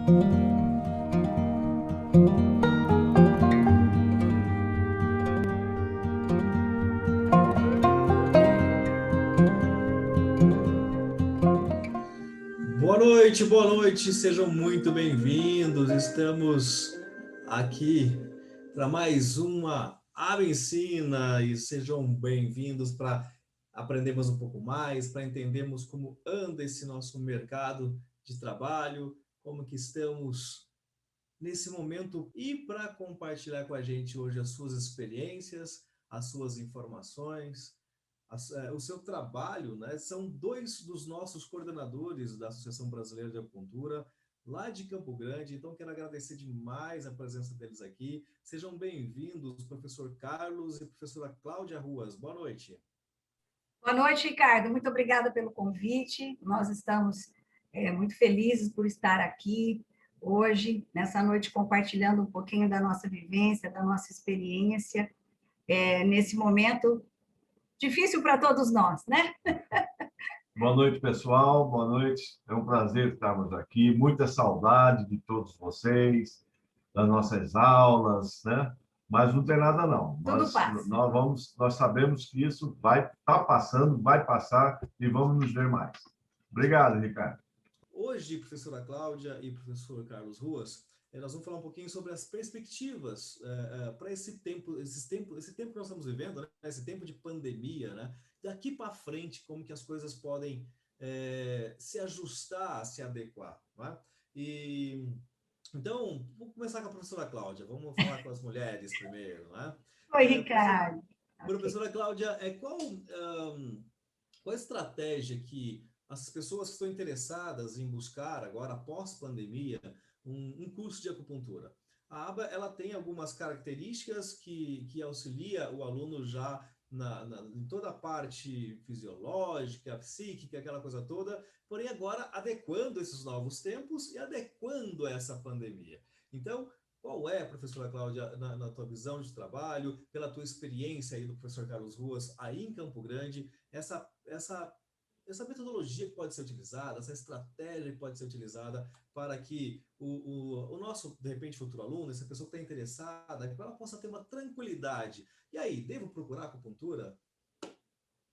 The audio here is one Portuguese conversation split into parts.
Boa noite, sejam muito bem-vindos. Estamos aqui para mais uma Aba Ensina e sejam bem-vindos para aprendermos um pouco mais, para entendermos como anda esse nosso mercado de trabalho, como que estamos nesse momento e para compartilhar com a gente hoje as suas experiências, as suas informações, o seu trabalho, né? São dois dos nossos coordenadores da Associação Brasileira de Acupuntura, lá de Campo Grande, então quero agradecer demais a presença deles aqui. Sejam bem-vindos, professor Carlos e professora Cláudia Ruas. Boa noite. Boa noite, Ricardo. Muito obrigada pelo convite. Nós estamos muito felizes por estar aqui hoje, nessa noite, compartilhando um pouquinho da nossa vivência, da nossa experiência, nesse momento difícil para todos nós, né? Boa noite, pessoal. Boa noite. É um prazer estarmos aqui. Muita saudade de todos vocês, das nossas aulas, né? Mas não tem nada, não. Tudo passa. Nós sabemos que isso vai estar passando, vai passar e vamos nos ver mais. Obrigado, Ricardo. Hoje, professora Cláudia e professor Carlos Ruas, nós vamos falar um pouquinho sobre as perspectivas para esse tempo que nós estamos vivendo, né? Esse tempo de pandemia, né? Daqui para frente, como que as coisas podem se ajustar, se adequar, né? Então, vamos começar com a professora Cláudia, vamos falar com as mulheres primeiro, né? Oi, Ricardo. Professora Cláudia, qual a estratégia que as pessoas que estão interessadas em buscar agora, após pandemia, um curso de acupuntura? A aba ela tem algumas características que auxilia o aluno já em toda a parte fisiológica, psíquica, aquela coisa toda, porém agora adequando esses novos tempos e adequando essa pandemia. Então, qual é, professora Cláudia, na tua visão de trabalho, pela tua experiência aí do professor Carlos Ruas, aí em Campo Grande, essa metodologia que pode ser utilizada, essa estratégia que pode ser utilizada para que o nosso, de repente, futuro aluno, essa pessoa que está interessada, que ela possa ter uma tranquilidade. E aí, devo procurar acupuntura?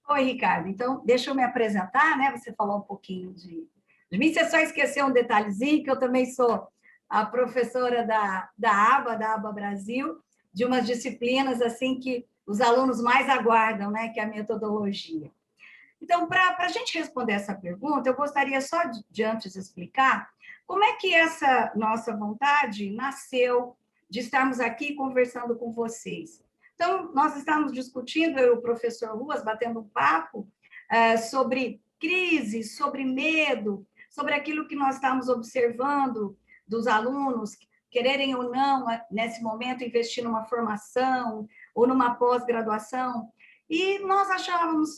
Oi, Ricardo. Então, deixa eu me apresentar, né? Você falou um pouquinho de mim. Você só esqueceu um detalhezinho, que eu também sou a professora da ABA Brasil, de umas disciplinas assim que os alunos mais aguardam, né? Que é a metodologia. Então, para a gente responder essa pergunta, eu gostaria só de antes explicar como é que essa nossa vontade nasceu de estarmos aqui conversando com vocês. Então, nós estamos discutindo, eu e o professor Ruas, batendo um papo sobre crise, sobre medo, sobre aquilo que nós estamos observando dos alunos quererem ou não, nesse momento, investir numa formação ou numa pós-graduação. E nós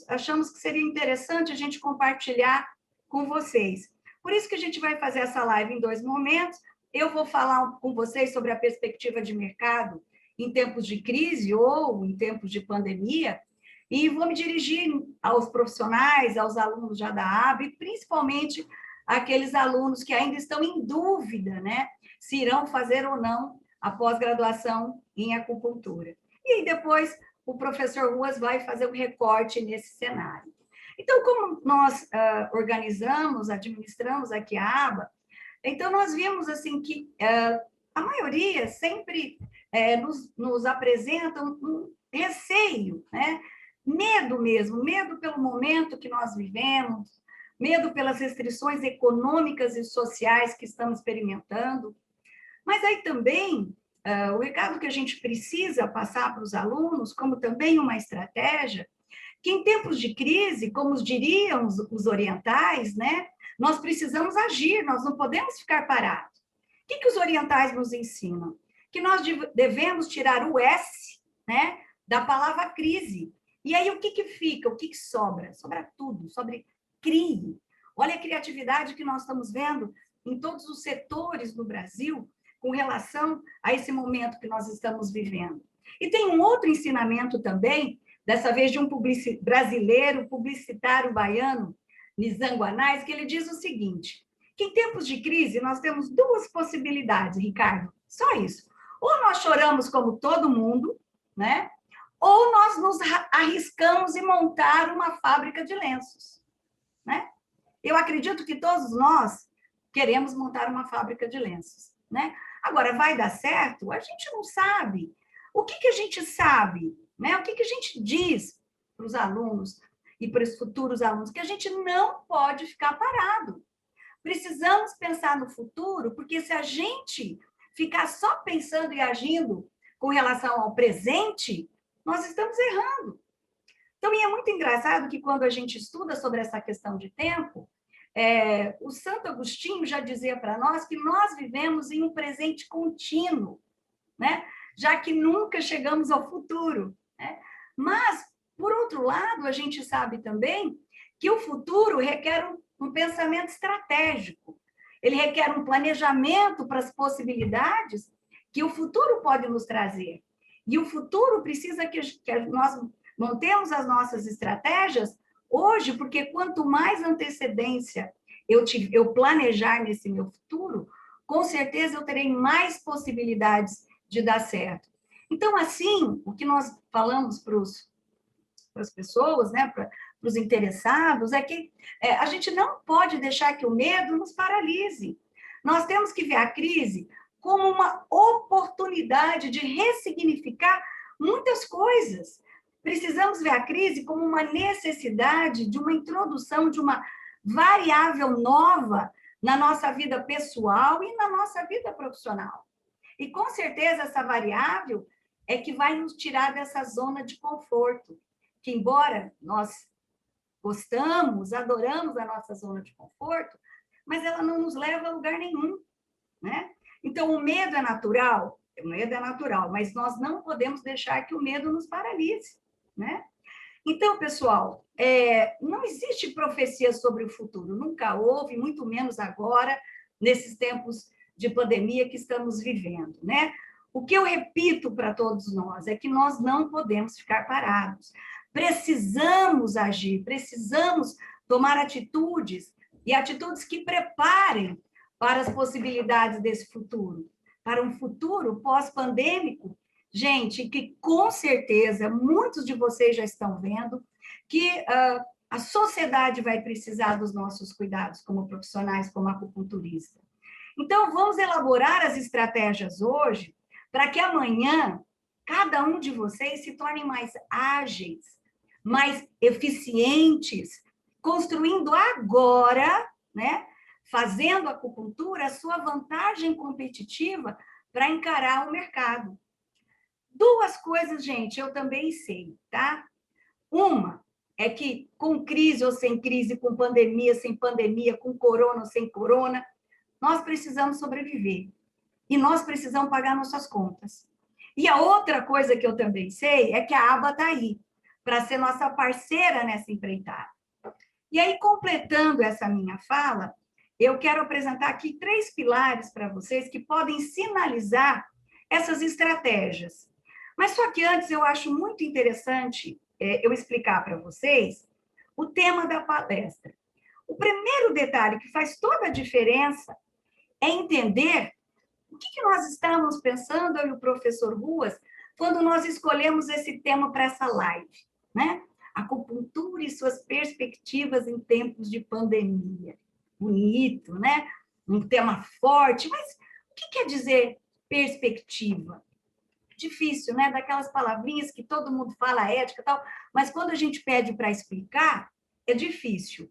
achamos que seria interessante a gente compartilhar com vocês. Por isso que a gente vai fazer essa live em dois momentos. Eu vou falar com vocês sobre a perspectiva de mercado em tempos de crise ou em tempos de pandemia, e vou me dirigir aos profissionais, aos alunos já da ABA, e principalmente aqueles alunos que ainda estão em dúvida, né, se irão fazer ou não a pós-graduação em acupuntura. E aí depois o professor Ruas vai fazer um recorte nesse cenário. Então, como nós organizamos, administramos aqui a aba, então nós vimos assim que a maioria sempre nos apresenta um receio, né? Medo mesmo, medo pelo momento que nós vivemos, medo pelas restrições econômicas e sociais que estamos experimentando. Mas aí também, o recado que a gente precisa passar para os alunos, como também uma estratégia, que em tempos de crise, como diriam os orientais, né, nós precisamos agir, nós não podemos ficar parados. O que os orientais nos ensinam? Que nós devemos tirar o S, né, da palavra crise. E aí o que fica? O que sobra? Sobra tudo, crie. Olha a criatividade que nós estamos vendo em todos os setores no Brasil com relação a esse momento que nós estamos vivendo. E tem um outro ensinamento também, dessa vez de um brasileiro, publicitário baiano, Nizam Guanais, que ele diz o seguinte, que em tempos de crise nós temos duas possibilidades, Ricardo, só isso. Ou nós choramos como todo mundo, né? Ou nós nos arriscamos em montar uma fábrica de lenços, né? Eu acredito que todos nós queremos montar uma fábrica de lenços, né? Agora, vai dar certo? A gente não sabe. O que a gente sabe, né? O que a gente diz para os alunos e para os futuros alunos? Que a gente não pode ficar parado. Precisamos pensar no futuro, porque se a gente ficar só pensando e agindo com relação ao presente, nós estamos errando. Então, e é muito engraçado que quando a gente estuda sobre essa questão de tempo, o Santo Agostinho já dizia para nós que nós vivemos em um presente contínuo, né? Já que nunca chegamos ao futuro, né? Mas, por outro lado, a gente sabe também que o futuro requer um pensamento estratégico, ele requer um planejamento para as possibilidades que o futuro pode nos trazer. E o futuro precisa que nós montemos as nossas estratégias hoje, porque quanto mais antecedência eu planejar nesse meu futuro, com certeza eu terei mais possibilidades de dar certo. Então, assim, o que nós falamos para as pessoas, né, para os interessados, é que a gente não pode deixar que o medo nos paralise. Nós temos que ver a crise como uma oportunidade de ressignificar muitas coisas. Precisamos ver a crise como uma necessidade de uma introdução de uma variável nova na nossa vida pessoal e na nossa vida profissional. E, com certeza, essa variável é que vai nos tirar dessa zona de conforto, que, embora nós gostamos, adoramos a nossa zona de conforto, mas ela não nos leva a lugar nenhum, né? Então, o medo é natural, mas nós não podemos deixar que o medo nos paralise, né? Então, pessoal, não existe profecia sobre o futuro, nunca houve, muito menos agora, nesses tempos de pandemia que estamos vivendo, né? O que eu repito para todos nós é que nós não podemos ficar parados. Precisamos agir, precisamos tomar atitudes, e atitudes que preparem para as possibilidades desse futuro, para um futuro pós-pandêmico, gente, que com certeza muitos de vocês já estão vendo que a sociedade vai precisar dos nossos cuidados como profissionais, como acupunturista. Então, vamos elaborar as estratégias hoje para que amanhã cada um de vocês se torne mais ágeis, mais eficientes, construindo agora, né, fazendo a acupuntura a sua vantagem competitiva para encarar o mercado. Duas coisas, gente, eu também sei, tá? Uma é que com crise ou sem crise, com pandemia, sem pandemia, com corona ou sem corona, nós precisamos sobreviver. E nós precisamos pagar nossas contas. E a outra coisa que eu também sei é que a aba está aí, para ser nossa parceira nessa empreitada. E aí, completando essa minha fala, eu quero apresentar aqui 3 pilares para vocês que podem sinalizar essas estratégias. Mas só que antes eu acho muito interessante eu explicar para vocês o tema da palestra. O primeiro detalhe que faz toda a diferença é entender o que nós estamos pensando, eu e o professor Ruas, quando nós escolhemos esse tema para essa live, né? Acupuntura e suas perspectivas em tempos de pandemia. Bonito, né? Um tema forte, mas o que quer dizer perspectiva? Difícil, né? Daquelas palavrinhas que todo mundo fala, ética e tal, mas quando a gente pede para explicar, é difícil.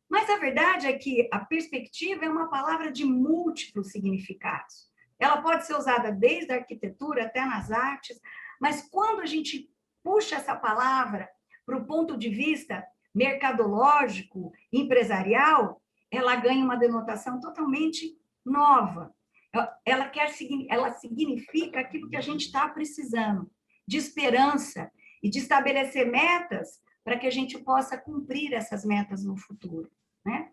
Mas a verdade é que a perspectiva é uma palavra de múltiplos significados. Ela pode ser usada desde a arquitetura até nas artes, mas quando a gente puxa essa palavra para o ponto de vista mercadológico, empresarial, ela ganha uma denotação totalmente nova. Ela significa aquilo que a gente está precisando, de esperança e de estabelecer metas para que a gente possa cumprir essas metas no futuro, né?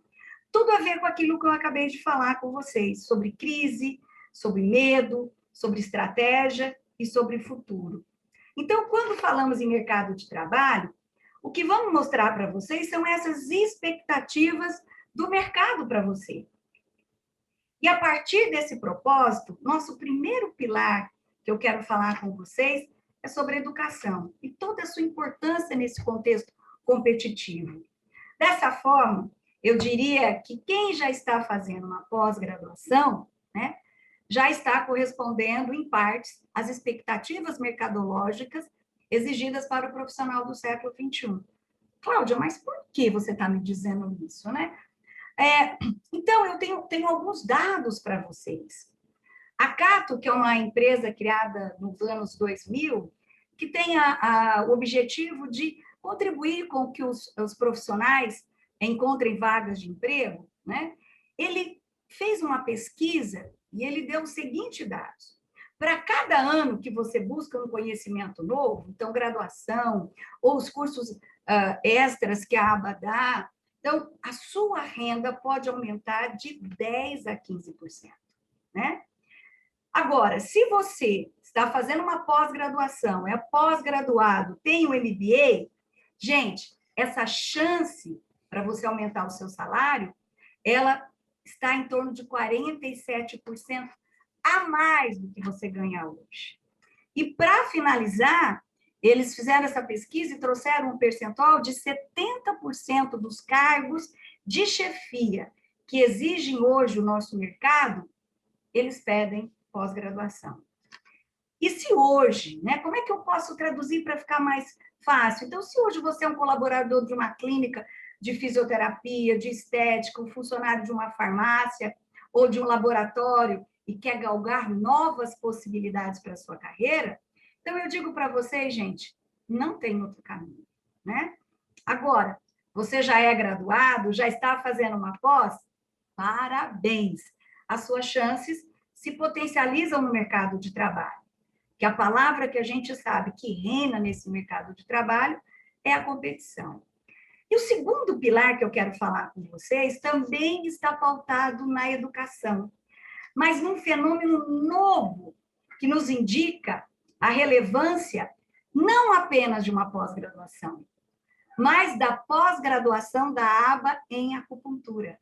Tudo a ver com aquilo que eu acabei de falar com vocês, sobre crise, sobre medo, sobre estratégia e sobre futuro. Então, quando falamos em mercado de trabalho, o que vamos mostrar para vocês são essas expectativas do mercado para você. E a partir desse propósito, nosso primeiro pilar que eu quero falar com vocês é sobre educação e toda a sua importância nesse contexto competitivo. Dessa forma, eu diria que quem já está fazendo uma pós-graduação, né, já está correspondendo, em partes, às expectativas mercadológicas exigidas para o profissional do século XXI. Cláudia, mas por que você está me dizendo isso, né? Então, eu tenho alguns dados para vocês. A Cato, que é uma empresa criada nos anos 2000, que tem o objetivo de contribuir com que os profissionais encontrem vagas de emprego, né? Ele fez uma pesquisa e ele deu o seguinte dados. Para cada ano que você busca um conhecimento novo, então, graduação, ou os cursos extras que a aba dá, então, a sua renda pode aumentar de 10% a 15%, né? Agora, se você está fazendo uma pós-graduação, é pós-graduado, tem um MBA, gente, essa chance para você aumentar o seu salário, ela está em torno de 47% a mais do que você ganha hoje. E, para finalizar, eles fizeram essa pesquisa e trouxeram um percentual de 70% dos cargos de chefia que exigem hoje o nosso mercado, eles pedem pós-graduação. E se hoje, né, como é que eu posso traduzir para ficar mais fácil? Então, se hoje você é um colaborador de uma clínica de fisioterapia, de estética, um funcionário de uma farmácia ou de um laboratório e quer galgar novas possibilidades para a sua carreira, então eu digo para vocês, gente, não tem outro caminho, né? Agora, você já é graduado, já está fazendo uma pós? Parabéns! As suas chances se potencializam no mercado de trabalho. Que a palavra que a gente sabe que reina nesse mercado de trabalho é a competição. E o segundo pilar que eu quero falar com vocês também está pautado na educação, mas num fenômeno novo que nos indica a relevância não apenas de uma pós-graduação, mas da pós-graduação da aba em acupuntura.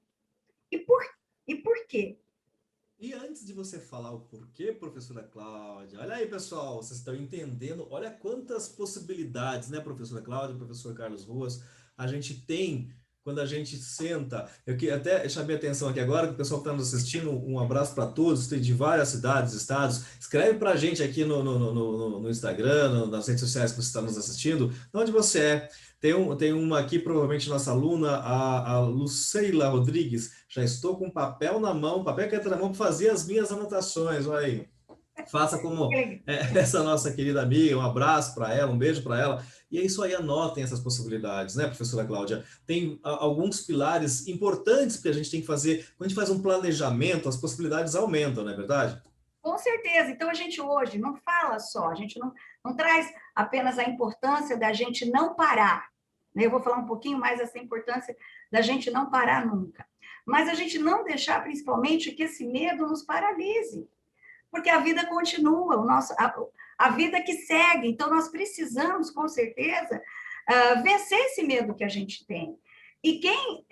E por quê? E antes de você falar o porquê, professora Cláudia, olha aí, pessoal, vocês estão entendendo, olha quantas possibilidades, né, professora Cláudia, professor Carlos Ruas, a gente tem quando a gente senta. Eu que até chamei a atenção aqui agora, que o pessoal que está nos assistindo, um abraço para todos, tem de várias cidades, estados, escreve para a gente aqui no Instagram, nas redes sociais que você está nos assistindo, de onde você é. Tem uma aqui, provavelmente nossa aluna, a Luceila Rodrigues. Já estou com papel na mão, papel e caneta na mão para fazer as minhas anotações. Olha aí. Faça como essa nossa querida amiga, um abraço para ela, um beijo para ela. E é isso aí, anotem essas possibilidades, né, professora Cláudia? Tem alguns pilares importantes que a gente tem que fazer. Quando a gente faz um planejamento, as possibilidades aumentam, não é verdade? Com certeza. Então, a gente hoje não fala só, a gente não traz apenas a importância da gente não parar. Eu vou falar um pouquinho mais dessa importância da gente não parar nunca. Mas a gente não deixar, principalmente, que esse medo nos paralise. Porque a vida continua, a vida que segue. Então, nós precisamos, com certeza, vencer esse medo que a gente tem. E quem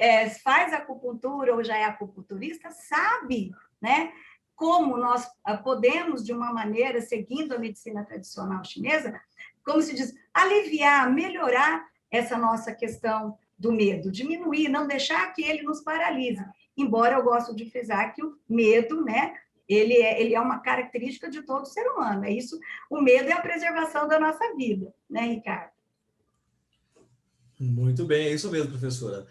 faz acupuntura ou já é acupunturista sabe, né, como nós podemos, de uma maneira, seguindo a medicina tradicional chinesa, como se diz, aliviar, melhorar essa nossa questão do medo, diminuir, não deixar que ele nos paralise. Embora eu gosto de frisar que o medo, né, ele é uma característica de todo ser humano. É isso, o medo é a preservação da nossa vida, né, Ricardo? Muito bem, é isso mesmo, professora.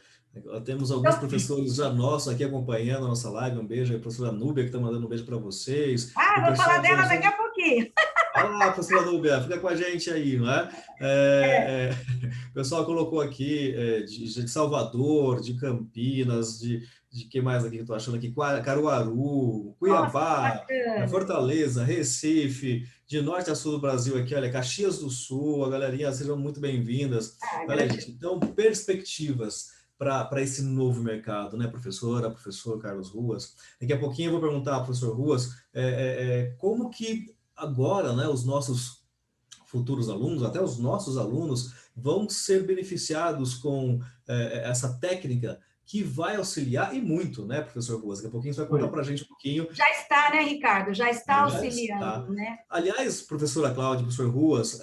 Temos alguns professores já nossos aqui acompanhando a nossa live. Um beijo aí, a professora Núbia, que está mandando um beijo para vocês. Vou falar dela daqui a pouquinho. Olá, professora Núbia, fica com a gente aí, não é? O pessoal colocou aqui de Salvador, de Campinas, de que mais aqui que eu estou achando aqui? Caruaru, Cuiabá, Fortaleza, Recife, de norte a sul do Brasil aqui, olha, Caxias do Sul, a galerinha, sejam muito bem-vindas. Olha, gente, então, perspectivas para esse novo mercado, né, professora, professor Carlos Ruas. Daqui a pouquinho eu vou perguntar ao professor Ruas como que agora, né, os nossos futuros alunos, até os nossos alunos, vão ser beneficiados com essa técnica que vai auxiliar, e muito, né, professor Ruas? Daqui a pouquinho você vai contar para a gente um pouquinho. Já está, né, Ricardo? Já está auxiliando, está. né? Aliás, professora Cláudia, professor Ruas,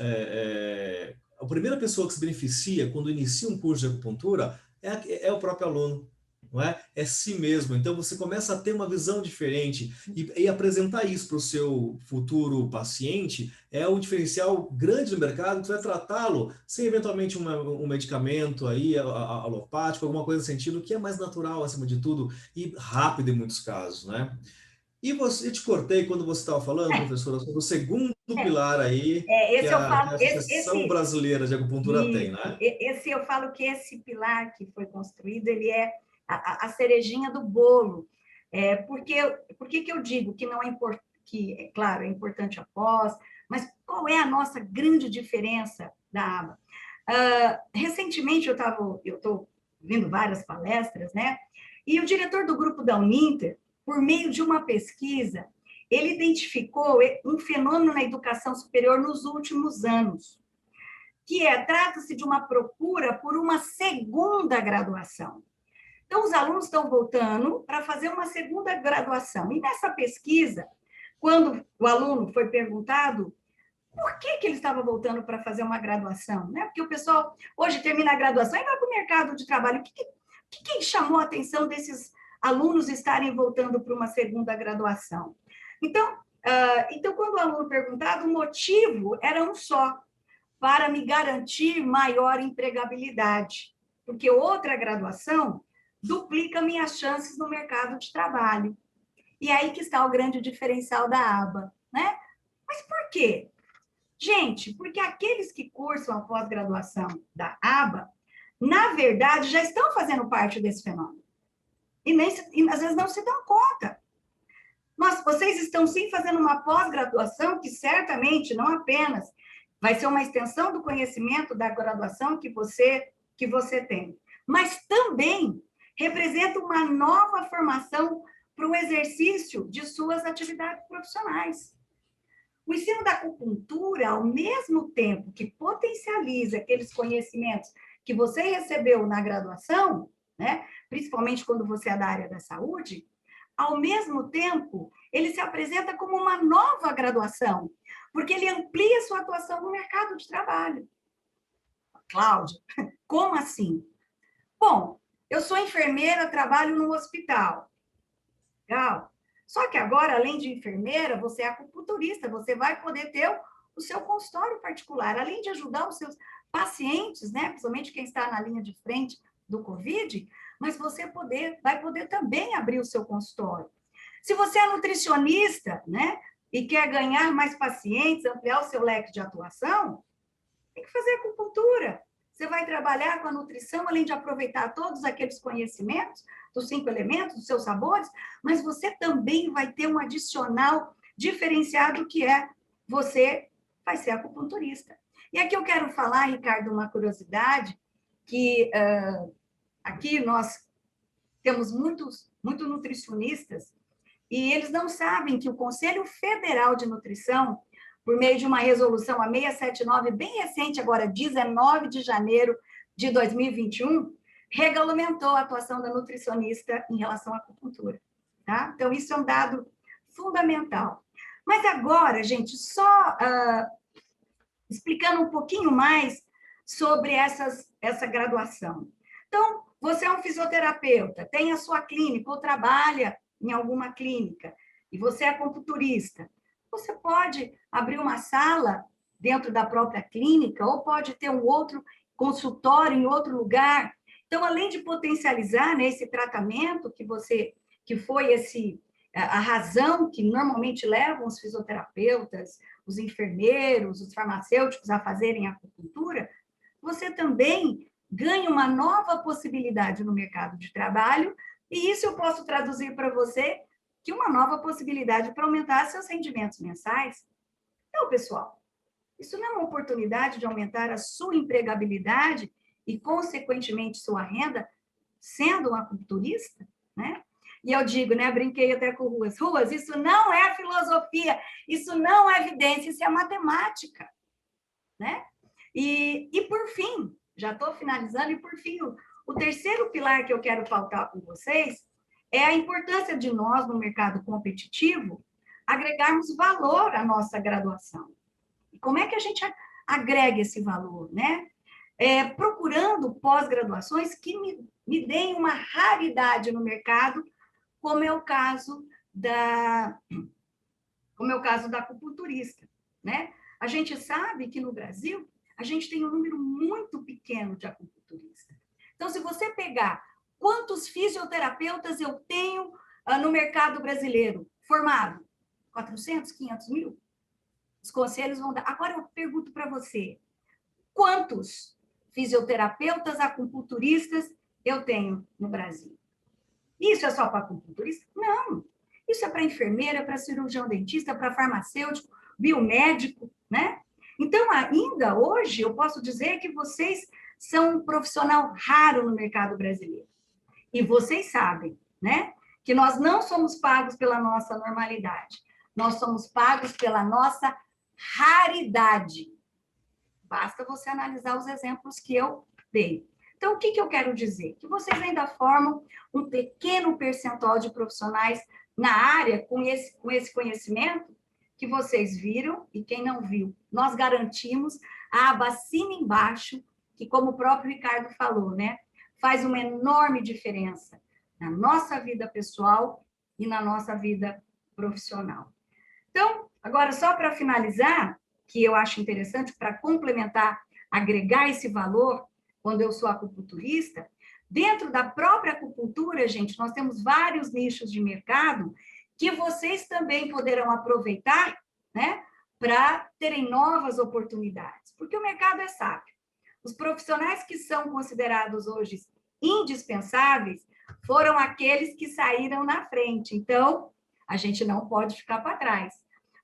a primeira pessoa que se beneficia quando inicia um curso de acupuntura é o próprio aluno. Não é? É si mesmo. Então você começa a ter uma visão diferente e apresentar isso para o seu futuro paciente é um diferencial grande no mercado que vai tratá-lo sem eventualmente um medicamento aí alopático, alguma coisa nesse sentido que é mais natural acima de tudo e rápido em muitos casos, né? E eu te cortei quando você estava falando, professora, sobre o segundo pilar aí que Esse eu que falo, a Associação Brasileira de Acupuntura tem, né? esse eu falo que esse pilar que foi construído, ele é a cerejinha do bolo. Por que eu digo que não é importante, que, é claro, é importante a pós, mas qual é a nossa grande diferença da aba? Recentemente, eu estou vendo várias palestras, né? E o diretor do grupo da Uninter, por meio de uma pesquisa, ele identificou um fenômeno na educação superior nos últimos anos, que trata-se de uma procura por uma segunda graduação. Então, os alunos estão voltando para fazer uma segunda graduação. E nessa pesquisa, quando o aluno foi perguntado por que ele estava voltando para fazer uma graduação, né? Porque o pessoal hoje termina a graduação e vai para o mercado de trabalho. O que chamou a atenção desses alunos estarem voltando para uma segunda graduação? Então, quando o aluno perguntado, o motivo era um só, para me garantir maior empregabilidade, porque outra graduação duplica minhas chances no mercado de trabalho. E aí que está o grande diferencial da aba, né? Mas por quê? Gente, porque aqueles que cursam a pós-graduação da aba, na verdade, já estão fazendo parte desse fenômeno. E às vezes não se dão conta. Vocês estão sim fazendo uma pós-graduação que certamente não apenas vai ser uma extensão do conhecimento da graduação que você tem, mas também representa uma nova formação para o exercício de suas atividades profissionais. O ensino da acupuntura, ao mesmo tempo que potencializa aqueles conhecimentos que você recebeu na graduação, né, principalmente quando você é da área da saúde, ao mesmo tempo, ele se apresenta como uma nova graduação, porque ele amplia sua atuação no mercado de trabalho. Cláudia, como assim? Bom, eu sou enfermeira, trabalho no hospital. Legal. Só que agora, além de enfermeira, você é acupunturista, você vai poder ter o seu consultório particular, além de ajudar os seus pacientes, né, principalmente quem está na linha de frente do Covid, mas você vai poder também abrir o seu consultório. Se você é nutricionista, né, e quer ganhar mais pacientes, ampliar o seu leque de atuação, tem que fazer acupuntura. Você vai trabalhar com a nutrição, além de aproveitar todos aqueles conhecimentos dos 5 elementos, dos seus sabores, mas você também vai ter um adicional diferenciado que você vai ser acupunturista. E aqui eu quero falar, Ricardo, uma curiosidade, que aqui nós temos muitos nutricionistas e eles não sabem que o Conselho Federal de Nutrição, por meio de uma resolução, a 679, bem recente agora, 19 de janeiro de 2021, regulamentou a atuação da nutricionista em relação à acupuntura. Tá? Então, isso é um dado fundamental. Mas agora, gente, só explicando um pouquinho mais sobre essa graduação. Então, você é um fisioterapeuta, tem a sua clínica ou trabalha em alguma clínica, e você é acupunturista. Você pode abrir uma sala dentro da própria clínica, ou pode ter um outro consultório em outro lugar. Então, além de potencializar, né, esse tratamento que foi a razão que normalmente levam os fisioterapeutas, os enfermeiros, os farmacêuticos a fazerem acupuntura, você também ganha uma nova possibilidade no mercado de trabalho, e isso eu posso traduzir para você que uma nova possibilidade para aumentar seus rendimentos mensais. Então, pessoal, isso não é uma oportunidade de aumentar a sua empregabilidade e, consequentemente, sua renda, sendo um acupunturista, né? E eu digo, né, brinquei até com o Ruas, isso não é filosofia, isso não é evidência, isso é matemática, né? E por fim, já estou finalizando, e por fim, O terceiro pilar que eu quero pautar com vocês é a importância de nós, no mercado competitivo, agregarmos valor à nossa graduação. E como é que a gente agrega esse valor, né? Procurando pós-graduações que me deem uma raridade no mercado, como é o caso da acupunturista, né? A gente sabe que no Brasil a gente tem um número muito pequeno de acupunturistas. Então, se você pegar quantos fisioterapeutas eu tenho no mercado brasileiro formado, 400, 500 mil, os conselhos vão dar. Agora eu pergunto para você, quantos fisioterapeutas acupunturistas eu tenho no Brasil? Isso é só para acupunturista? Não. Isso é para enfermeira, para cirurgião dentista, para farmacêutico, biomédico, né? Então, ainda hoje, eu posso dizer que vocês são um profissional raro no mercado brasileiro. E vocês sabem, né? Que nós não somos pagos pela nossa normalidade. Nós somos pagos pela nossa raridade. Basta você analisar os exemplos que eu dei. Então, o que eu quero dizer? Que vocês ainda formam um pequeno percentual de profissionais na área com esse conhecimento que vocês viram e quem não viu. Nós garantimos a aba acima e embaixo, que como o próprio Ricardo falou, né, faz uma enorme diferença na nossa vida pessoal e na nossa vida profissional. Então, agora só para finalizar, que eu acho interessante para complementar, agregar esse valor quando eu sou acupunturista, dentro da própria acupuntura, gente, nós temos vários nichos de mercado que vocês também poderão aproveitar, né, para terem novas oportunidades, porque o mercado é sábio. Os profissionais que são considerados hoje indispensáveis foram aqueles que saíram na frente, então a gente não pode ficar para trás.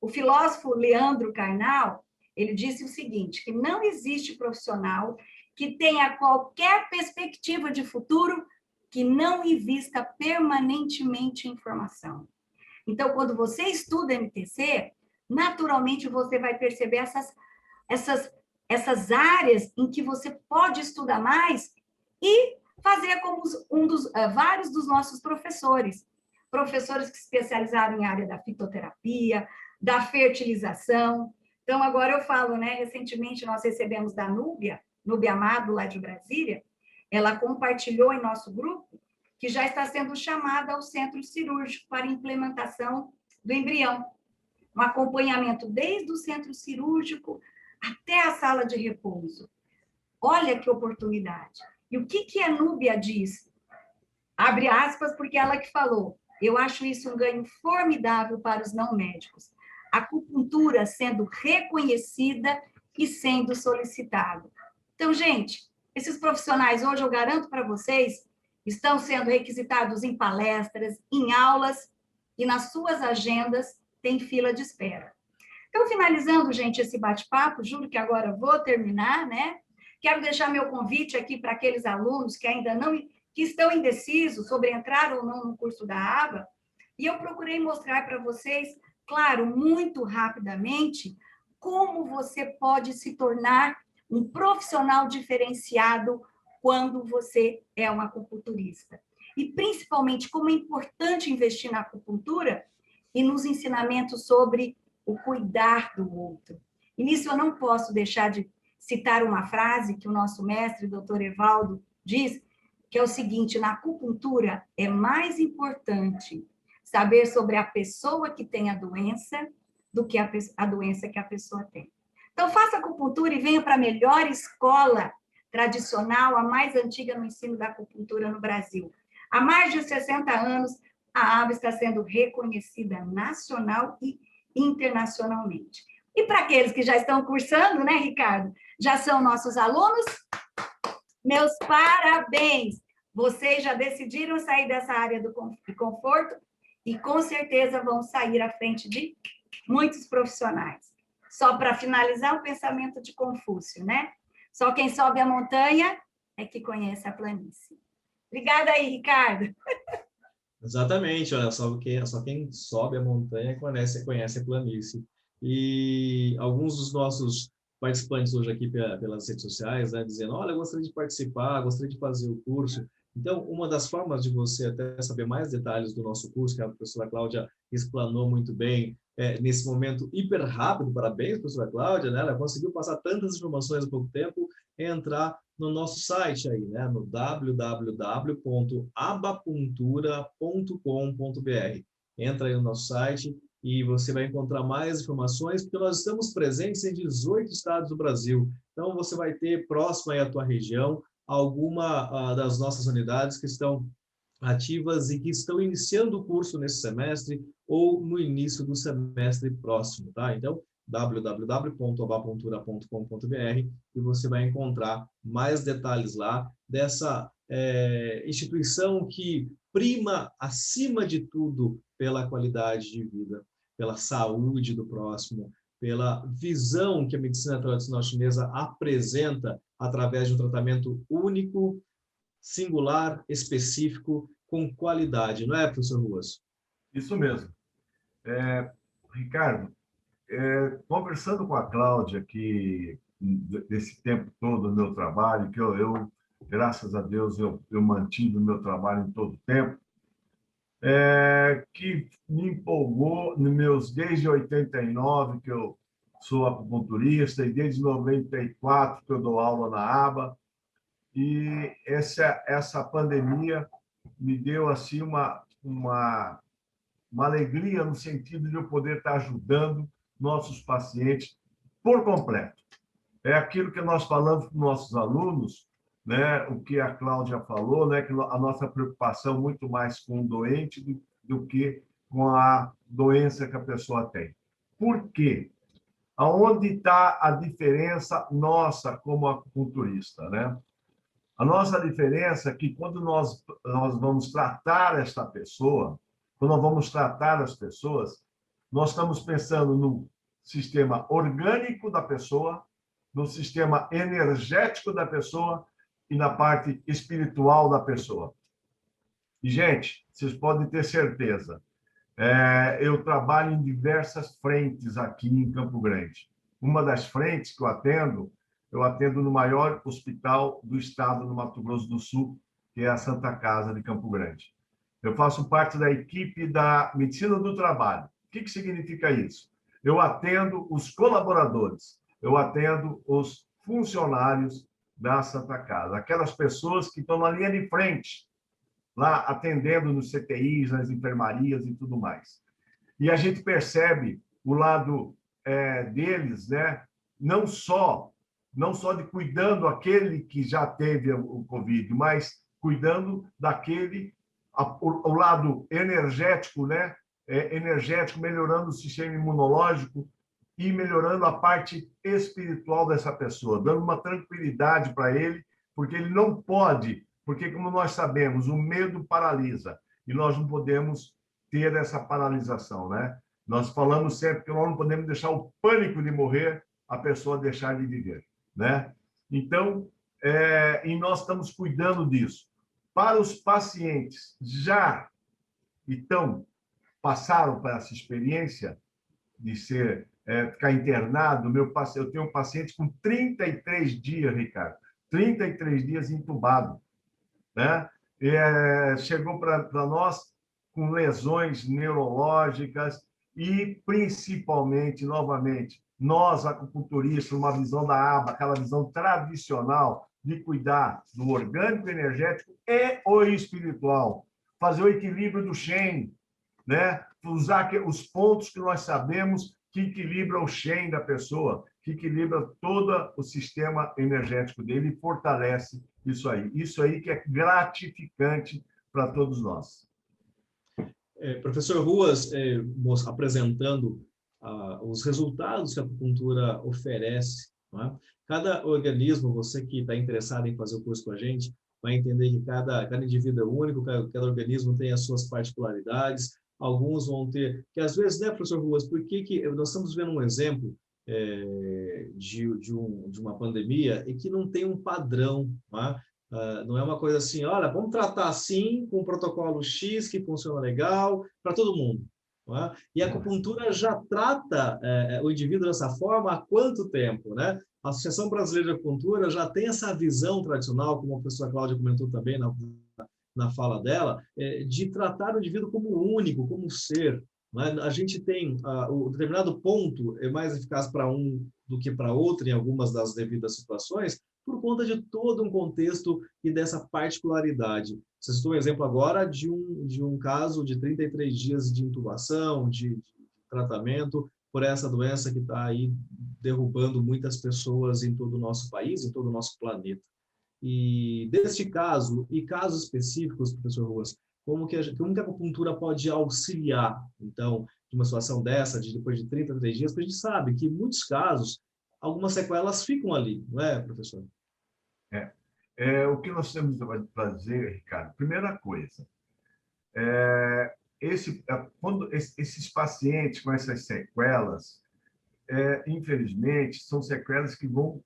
O filósofo Leandro Carnal, ele disse o seguinte, que não existe profissional que tenha qualquer perspectiva de futuro que não invista permanentemente em formação. Então, quando você estuda MTC, naturalmente você vai perceber essas áreas em que você pode estudar mais e fazer como vários dos nossos professores que se especializaram em área da fitoterapia, da fertilização. Então, agora eu falo, né? Recentemente nós recebemos da Núbia Amado, lá de Brasília, ela compartilhou em nosso grupo que já está sendo chamada ao centro cirúrgico para implementação do embrião. Um acompanhamento desde o centro cirúrgico até a sala de repouso. Olha que oportunidade. E o que a Núbia diz? Abre aspas, porque ela que falou. Eu acho isso um ganho formidável para os não médicos. A acupuntura sendo reconhecida e sendo solicitada. Então, gente, esses profissionais hoje, eu garanto para vocês, estão sendo requisitados em palestras, em aulas e nas suas agendas tem fila de espera. Então, finalizando, gente, esse bate-papo, juro que agora vou terminar, né? Quero deixar meu convite aqui para aqueles alunos que ainda não, que estão indecisos sobre entrar ou não no curso da ABA, e eu procurei mostrar para vocês, claro, muito rapidamente, como você pode se tornar um profissional diferenciado quando você é um acupunturista. E, principalmente, como é importante investir na acupuntura e nos ensinamentos sobre o cuidar do outro. E nisso eu não posso deixar de citar uma frase que o nosso mestre, doutor Evaldo, diz, que é o seguinte, na acupuntura é mais importante saber sobre a pessoa que tem a doença do que a doença que a pessoa tem. Então, faça acupuntura e venha para a melhor escola tradicional, a mais antiga no ensino da acupuntura no Brasil. Há mais de 60 anos, a ABA está sendo reconhecida nacional e internacionalmente. E para aqueles que já estão cursando, né, Ricardo? Já são nossos alunos? Meus parabéns! Vocês já decidiram sair dessa área do conforto e com certeza vão sair à frente de muitos profissionais. Só para finalizar o pensamento de Confúcio, né? Só quem sobe a montanha é que conhece a planície. Obrigada aí, Ricardo. Exatamente, olha, só quem sobe a montanha conhece a planície. E alguns dos nossos participantes hoje aqui pelas redes sociais, né, dizendo, olha, eu gostaria de participar, gostaria de fazer o curso. Então, uma das formas de você até saber mais detalhes do nosso curso, que a professora Cláudia explanou muito bem, nesse momento hiper rápido, parabéns, professora Cláudia, né? Ela conseguiu passar tantas informações em pouco tempo, é entrar no nosso site aí, né? No www.abapuntura.com.br. Entra aí no nosso site e você vai encontrar mais informações, porque nós estamos presentes em 18 estados do Brasil. Então, você vai ter próximo aí à tua região alguma das nossas unidades que estão ativas e que estão iniciando o curso nesse semestre ou no início do semestre próximo, tá? Então, www.abapuntura.com.br e você vai encontrar mais detalhes lá dessa instituição que prima, acima de tudo, pela qualidade de vida, pela saúde do próximo, pela visão que a medicina tradicional chinesa apresenta através de um tratamento único, singular, específico, com qualidade, não é, professor Ruas? Isso mesmo. Ricardo, conversando com a Cláudia, que desse tempo todo do meu trabalho, que graças a Deus, eu mantive o meu trabalho em todo o tempo, que me empolgou desde 89, que eu sou acupunturista, e desde 94 que eu dou aula na ABA, e essa pandemia me deu assim uma alegria no sentido de eu poder estar ajudando nossos pacientes por completo. É aquilo que nós falamos com nossos alunos, né? O que a Cláudia falou, né? Que a nossa preocupação é muito mais com o doente do que com a doença que a pessoa tem. Por quê? Aonde está a diferença nossa como acupunturista, né? A nossa diferença é que quando nós vamos tratar esta pessoa, quando nós vamos tratar as pessoas, nós estamos pensando no sistema orgânico da pessoa, no sistema energético da pessoa e na parte espiritual da pessoa. E, gente, vocês podem ter certeza, eu trabalho em diversas frentes aqui em Campo Grande. Uma das frentes que eu atendo no maior hospital do estado do Mato Grosso do Sul, que é a Santa Casa de Campo Grande. Eu faço parte da equipe da Medicina do Trabalho. O que significa isso? Eu atendo os colaboradores, eu atendo os funcionários da Santa Casa, aquelas pessoas que estão na linha de frente, lá atendendo nos CTIs, nas enfermarias e tudo mais. E a gente percebe o lado deles, né? Não só de cuidando aquele que já teve o Covid, mas cuidando daquele, o lado energético, né? Energético, melhorando o sistema imunológico e melhorando a parte espiritual dessa pessoa, dando uma tranquilidade para ele, porque ele não pode, porque, como nós sabemos, o medo paralisa, e nós não podemos ter essa paralisação, né? Nós falamos sempre que nós não podemos deixar o pânico de morrer a pessoa deixar de viver, né? Então, e nós estamos cuidando disso. Para os pacientes passaram por essa experiência de ficar internado, eu tenho um paciente com 33 dias, Ricardo, 33 dias entubado, né? Chegou para nós com lesões neurológicas e, principalmente, novamente, nós, acupunturistas, uma visão da ABA, aquela visão tradicional de cuidar do orgânico, energético e o espiritual, fazer o equilíbrio do Shen, né? Usar os pontos que nós sabemos que equilibra o Shen da pessoa, que equilibra todo o sistema energético dele e fortalece isso aí. Isso aí que é gratificante para todos nós. Professor Ruas, apresentando os resultados que a acupuntura oferece, não é? Cada organismo, você que está interessado em fazer o curso com a gente, vai entender que cada indivíduo é único, cada organismo tem as suas particularidades, alguns vão ter, que às vezes, né, professor Ruas, por que nós estamos vendo um exemplo de uma pandemia e que não tem um padrão, não é? Não é uma coisa assim, olha, vamos tratar assim, com um protocolo X que funciona legal para todo mundo. não é? E a acupuntura já trata o indivíduo dessa forma há quanto tempo, né? A Associação Brasileira de Acupuntura já tem essa visão tradicional, como a professora Cláudia comentou também na fala dela, de tratar o indivíduo como único, como ser. Né? A gente tem o determinado ponto é mais eficaz para um do que para outro em algumas das devidas situações, por conta de todo um contexto e dessa particularidade. Você citou um exemplo agora de um caso de 33 dias de intubação, de tratamento por essa doença que está aí derrubando muitas pessoas em todo o nosso país, em todo o nosso planeta. E deste caso, e casos específicos, professor Ruas, como que a acupuntura pode auxiliar, então, de uma situação dessa, depois de 33 dias, porque a gente sabe que em muitos casos, algumas sequelas ficam ali, não é, professor? O que nós temos que fazer, Ricardo, primeira coisa, quando esses pacientes com essas sequelas, infelizmente, são sequelas que vão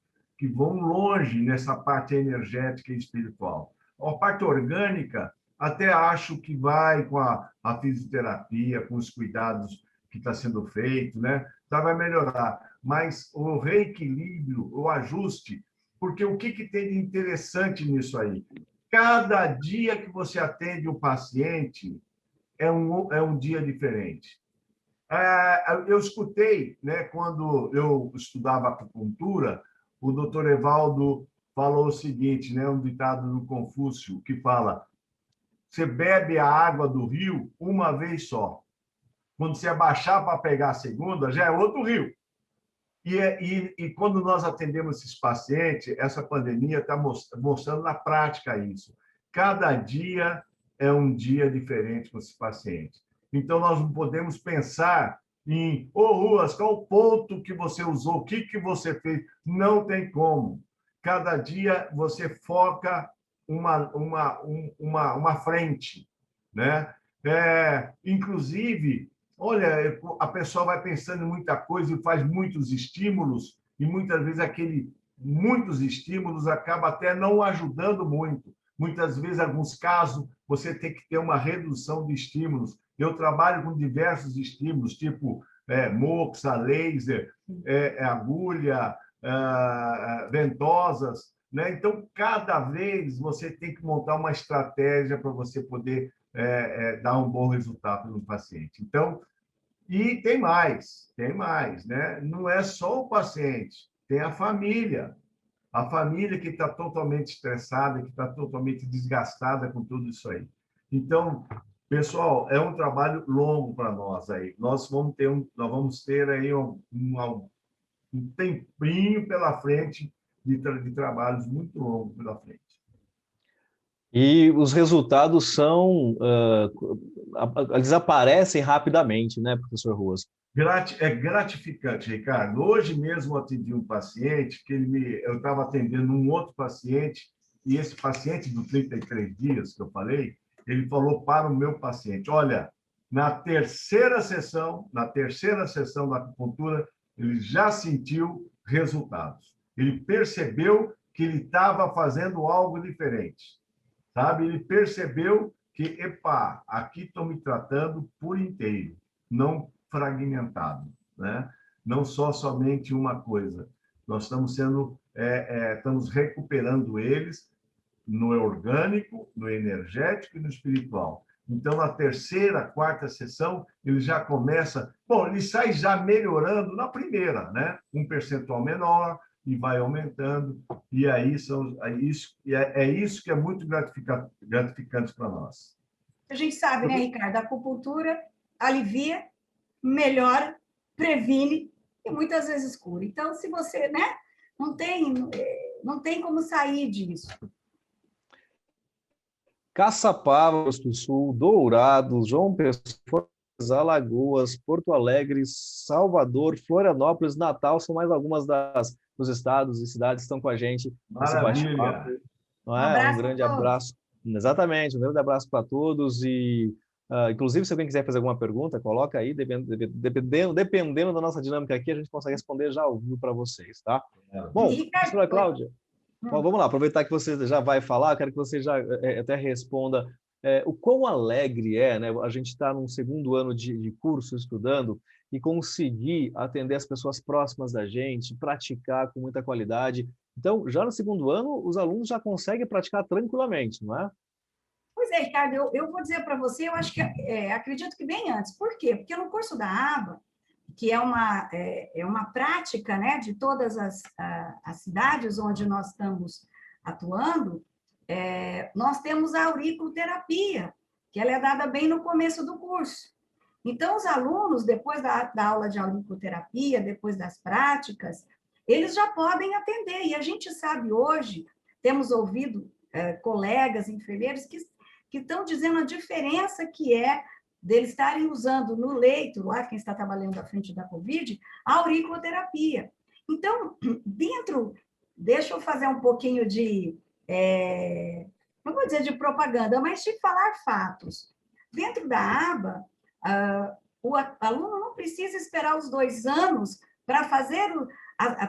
longe nessa parte energética e espiritual. A parte orgânica, até acho que vai com a fisioterapia, com os cuidados que está sendo feito, né? Vai melhorar. Mas o reequilíbrio, o ajuste, porque o que tem de interessante nisso aí? Cada dia que você atende um paciente é um dia diferente. Eu escutei, né, quando eu estudava acupuntura, o doutor Evaldo falou o seguinte, né, um ditado do Confúcio, que fala: você bebe a água do rio uma vez só. Quando você abaixar para pegar a segunda, já é outro rio. E quando nós atendemos esses pacientes, essa pandemia está mostrando na prática isso. Cada dia é um dia diferente com esses pacientes. Então, nós não podemos pensar em, Ruas, qual o ponto que você usou, o que você fez. Não tem como. Cada dia você foca uma frente, né? Inclusive, olha, a pessoa vai pensando em muita coisa e faz muitos estímulos, e muitas vezes muitos estímulos acabam até não ajudando muito. Muitas vezes, em alguns casos, você tem que ter uma redução de estímulos. Eu trabalho com diversos estímulos, tipo moxa, laser, agulha, ventosas, né? Então, cada vez você tem que montar uma estratégia para você poder dar um bom resultado no paciente. Então, e tem mais, né? Não é só o paciente, tem a família que está totalmente estressada, que está totalmente desgastada com tudo isso aí. Então, pessoal, é um trabalho longo para nós aí. Nós vamos ter aí um tempinho pela frente de trabalhos muito longos pela frente. E os resultados eles aparecem rapidamente, né, professor Ruas? É gratificante, Ricardo. Hoje mesmo eu atendi um paciente eu estava atendendo um outro paciente, e esse paciente do 33 dias que eu falei, ele falou para o meu paciente: olha, na terceira sessão da acupuntura, ele já sentiu resultados. Ele percebeu que ele estava fazendo algo diferente, sabe? Ele percebeu que, epa, aqui estão me tratando por inteiro, não fragmentado, né? Não somente uma coisa. Nós estamos recuperando eles no orgânico, no energético e no espiritual. Então, na terceira, quarta sessão, ele já começa... Bom, ele sai já melhorando na primeira, né? Um percentual menor e vai aumentando. E aí é isso que é muito gratificante para nós. A gente sabe, né, Ricardo? A acupuntura alivia, melhora, previne e muitas vezes cura. Então, se você, né, não tem como sair disso. Caçapava, Rio do Sul, Dourados, João Pessoa, Alagoas, Porto Alegre, Salvador, Florianópolis, Natal, são mais algumas dos estados e cidades que estão com a gente nesse bate-papo. Um grande abraço. Exatamente, um grande abraço para todos e inclusive, se alguém quiser fazer alguma pergunta, coloca aí, dependendo da nossa dinâmica aqui, a gente consegue responder já ao vivo para vocês, tá? Bom, professora Cláudia, vamos lá, aproveitar que você já vai falar, quero que você já até responda o quão alegre é, né? A gente está num segundo ano de curso estudando e conseguir atender as pessoas próximas da gente, praticar com muita qualidade. Então, já no segundo ano, os alunos já conseguem praticar tranquilamente, não é? Pois é, Ricardo, eu vou dizer para você, eu acho que, acredito que bem antes. Por quê? Porque no curso da ABA, que é uma prática, né, de todas as cidades onde nós estamos atuando, nós temos a auriculoterapia, que ela é dada bem no começo do curso. Então, os alunos, depois da aula de auriculoterapia, depois das práticas, eles já podem atender. E a gente sabe hoje, temos ouvido colegas, enfermeiros, que estão dizendo a diferença que é deles estarem usando no leito, lá quem está trabalhando à frente da Covid, a auriculoterapia. Então, deixa eu fazer um pouquinho de, não vou dizer de propaganda, mas de falar fatos. Dentro da aba, o aluno não precisa esperar os 2 anos para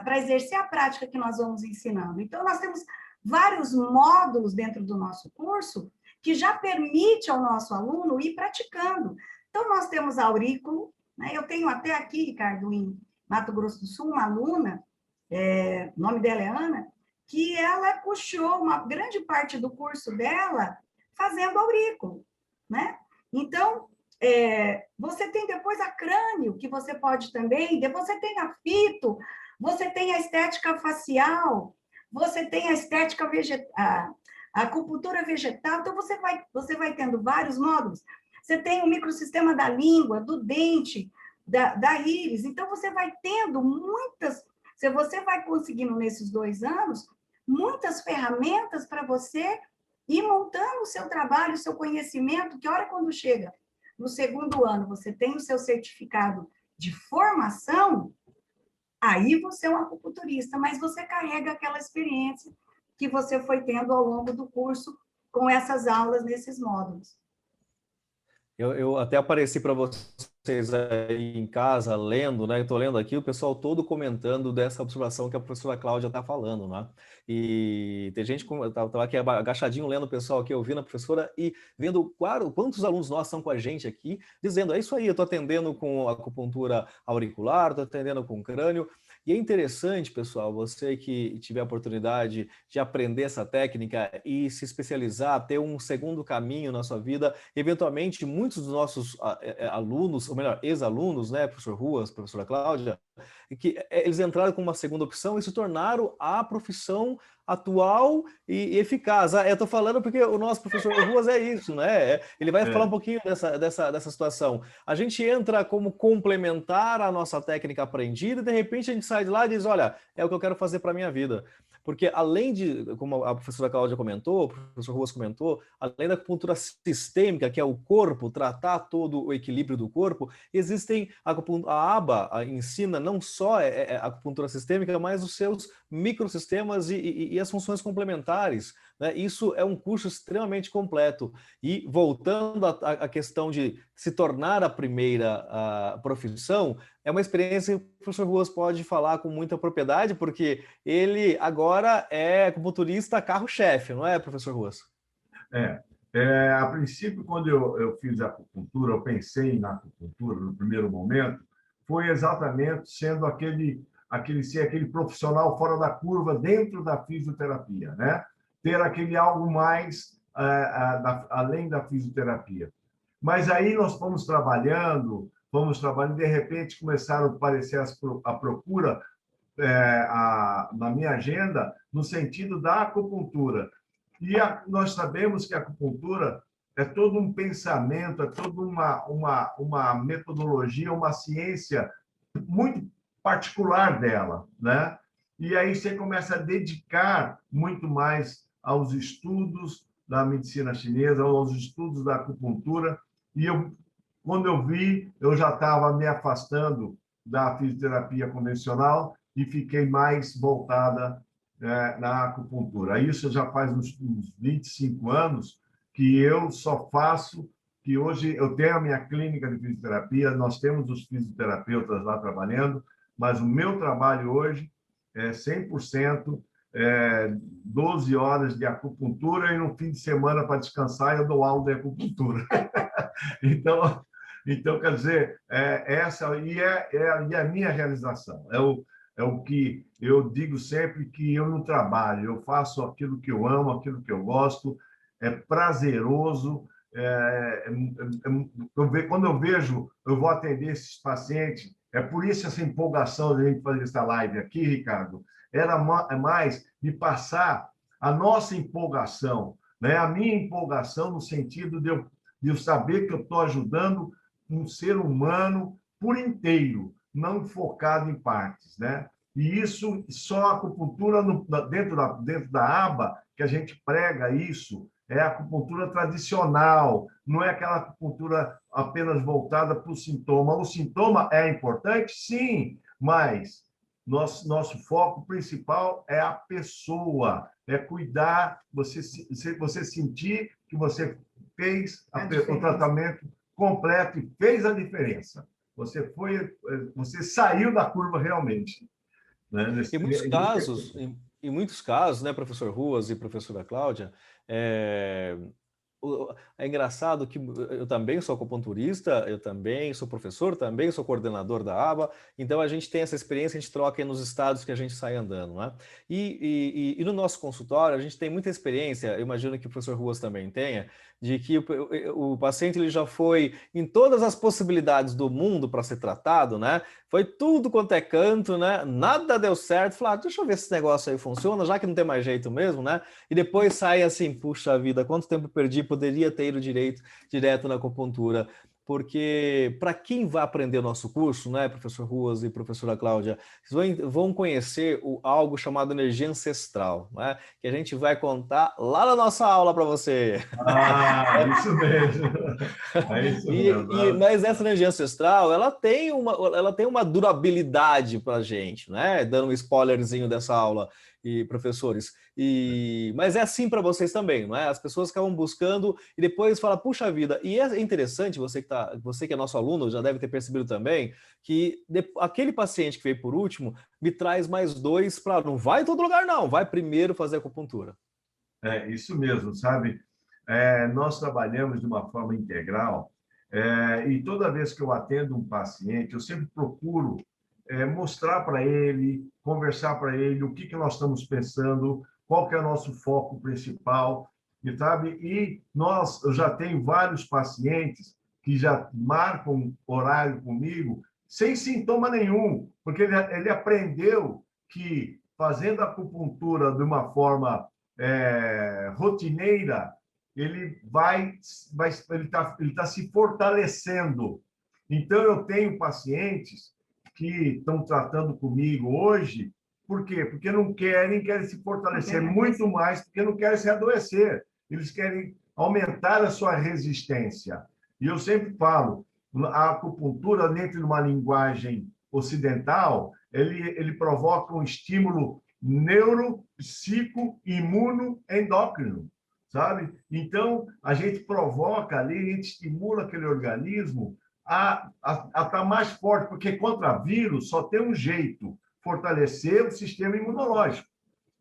para exercer a prática que nós vamos ensinando. Então, nós temos vários módulos dentro do nosso curso que já permite ao nosso aluno ir praticando. Então, nós temos aurículo, né? Eu tenho até aqui, Ricardo, em Mato Grosso do Sul, uma aluna, o nome dela é Ana, que ela custeou uma grande parte do curso dela fazendo aurículo, né? Então, você tem depois a crânio, que você pode também, você tem a fito, você tem a estética facial, você tem a estética vegetal, a acupuntura vegetal, então você vai tendo vários módulos. Você tem o microsistema da língua, do dente, da íris, então você vai tendo você vai conseguindo nesses 2 anos, muitas ferramentas para você ir montando o seu trabalho, o seu conhecimento, que a hora quando chega no segundo ano, você tem o seu certificado de formação, aí você é um acupunturista, mas você carrega aquela experiência que você foi tendo ao longo do curso com essas aulas nesses módulos. Eu até apareci para vocês aí em casa, lendo, né? Estou lendo aqui, o pessoal todo comentando dessa observação que a professora Cláudia está falando, né? E tem gente, eu estava aqui agachadinho lendo o pessoal aqui, ouvindo a professora e vendo, claro, quantos alunos nós estão com a gente aqui, dizendo, é isso aí, eu estou atendendo com acupuntura auricular, estou atendendo com crânio. E é interessante, pessoal, você que tiver a oportunidade de aprender essa técnica e se especializar, ter um segundo caminho na sua vida, eventualmente, muitos dos nossos alunos, ou melhor, ex-alunos, né, professor Ruas, professora Cláudia, que eles entraram com uma segunda opção e se tornaram a profissão atual e eficaz. Eu estou falando porque o nosso professor Ruas é isso, né? Ele vai falar um pouquinho dessa situação. A gente entra como complementar a nossa técnica aprendida e de repente a gente sai de lá e diz, olha, é o que eu quero fazer para a minha vida. Porque além de, como a professora Cláudia comentou, o professor Ruas comentou, além da acupuntura sistêmica, que é o corpo, tratar todo o equilíbrio do corpo, existem, a ABA ensina não só a acupuntura sistêmica, mas os seus microsistemas e as funções complementares, né? Isso é um curso extremamente completo. E voltando à questão de se tornar a primeira profissão, é uma experiência que o professor Ruas pode falar com muita propriedade, porque ele agora é acupunturista carro-chefe, não é, professor Ruas? A princípio, quando eu fiz a acupuntura, eu pensei na acupuntura no primeiro momento, foi exatamente sendo aquele profissional fora da curva dentro da fisioterapia, né? Ter aquele algo mais além da fisioterapia. Mas aí nós fomos trabalhando, de repente começaram a aparecer a procura na minha agenda no sentido da acupuntura. E nós sabemos que a acupuntura é todo um pensamento, é toda uma metodologia, uma ciência muito particular dela, né? E aí você começa a dedicar muito mais aos estudos da medicina chinesa, aos estudos da acupuntura. E quando eu vi, eu já estava me afastando da fisioterapia convencional e fiquei mais voltada na acupuntura. Isso já faz uns 25 anos que eu só faço, que hoje eu tenho a minha clínica de fisioterapia, nós temos os fisioterapeutas lá trabalhando, mas o meu trabalho hoje é 100% 12 horas de acupuntura e no fim de semana, para descansar, eu dou aula de acupuntura. Então, quer dizer, essa é a minha realização. É o que eu digo sempre, que eu não trabalho, eu faço aquilo que eu amo, aquilo que eu gosto, é prazeroso. Quando eu vejo, eu vou atender esses pacientes, é por isso essa empolgação de a gente fazer essa live aqui, Ricardo, era mais de passar a nossa empolgação, né? A minha empolgação no sentido de eu saber que eu estou ajudando um ser humano por inteiro, não focado em partes, né? E isso, só a acupuntura dentro da aba, que a gente prega isso, é a acupuntura tradicional, não é aquela acupuntura apenas voltada para o sintoma. O sintoma é importante, sim, mas nosso foco principal é a pessoa, é cuidar, você sentir que você fez o tratamento completo e fez a diferença. Você saiu da curva realmente. Né? Em muitos casos, né, professor Ruas e professora Cláudia, é engraçado que eu também sou acupunturista, eu também sou professor, também sou coordenador da aba, então a gente tem essa experiência, a gente troca nos estados que a gente sai andando, né? E no nosso consultório, a gente tem muita experiência, eu imagino que o professor Ruas também tenha, de que o paciente ele já foi em todas as possibilidades do mundo para ser tratado, né? Foi tudo quanto é canto, né? Nada deu certo. Falei, deixa eu ver se esse negócio aí funciona, já que não tem mais jeito mesmo, né? E depois sai assim, puxa vida, quanto tempo perdi, poderia ter ido direto na acupuntura. Porque para quem vai aprender o nosso curso, né, professor Ruas e professora Cláudia, vão conhecer algo chamado energia ancestral, né? Que a gente vai contar lá na nossa aula para você. Isso mesmo. É isso mesmo. Mas essa energia ancestral, ela tem uma durabilidade para a gente, né? Dando um spoilerzinho dessa aula, e professores. Mas é assim para vocês também, não é? As pessoas acabam buscando e depois falam, puxa vida. E é interessante, você que é nosso aluno, já deve ter percebido também, que aquele paciente que veio por último me traz mais 2 para... Não vai em todo lugar, não. Vai primeiro fazer acupuntura. É isso mesmo, sabe? Nós trabalhamos de uma forma integral, e toda vez que eu atendo um paciente, eu sempre procuro mostrar para ele, conversar para ele o que nós estamos pensando, qual que é o nosso foco principal, e sabe? Eu já tenho vários pacientes que já marcam horário comigo sem sintoma nenhum, porque ele aprendeu que fazendo acupuntura de uma forma rotineira, ele está se fortalecendo. Então, eu tenho pacientes que estão tratando comigo hoje, por quê? Porque não querem se fortalecer muito mais, porque não querem se adoecer. Eles querem aumentar a sua resistência. E eu sempre falo, a acupuntura, dentro de uma linguagem ocidental, ele provoca um estímulo neuro, psico, imuno, endócrino, sabe? Então, a gente provoca ali, a gente estimula aquele organismo a estar mais forte, porque contra vírus só tem um jeito, fortalecer o sistema imunológico,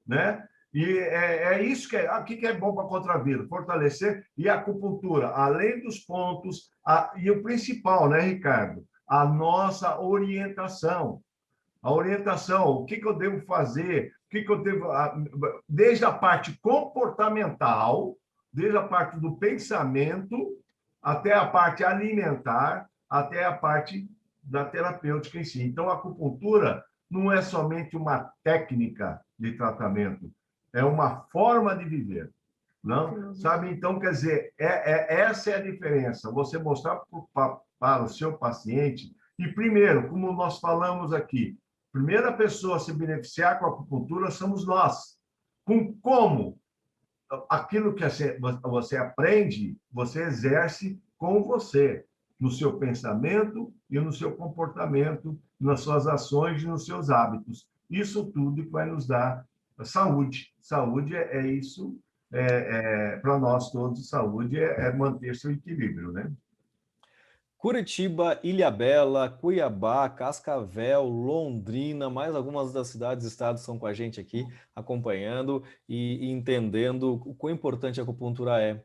né? E isso o que é bom para contra vírus? Fortalecer, e a acupuntura, além dos pontos, e o principal, né, Ricardo? A nossa orientação. A orientação, o que eu devo fazer, o que eu devo... Desde a parte comportamental, desde a parte do pensamento, até a parte alimentar, até a parte da terapêutica em si. Então, a acupuntura não é somente uma técnica de tratamento, é uma forma de viver. Não? Sabe? Então, quer dizer, essa é a diferença. Você mostrar para o seu paciente, e primeiro, como nós falamos aqui, a primeira pessoa a se beneficiar com a acupuntura somos nós. Como? Aquilo que você aprende, você exerce com você, no seu pensamento e no seu comportamento, nas suas ações e nos seus hábitos. Isso tudo que vai nos dar saúde. Saúde é isso, para nós todos, saúde é manter seu equilíbrio, né? Curitiba, Ilhabela, Cuiabá, Cascavel, Londrina, mais algumas das cidades e estados estão com a gente aqui, acompanhando e entendendo o quão importante a acupuntura é.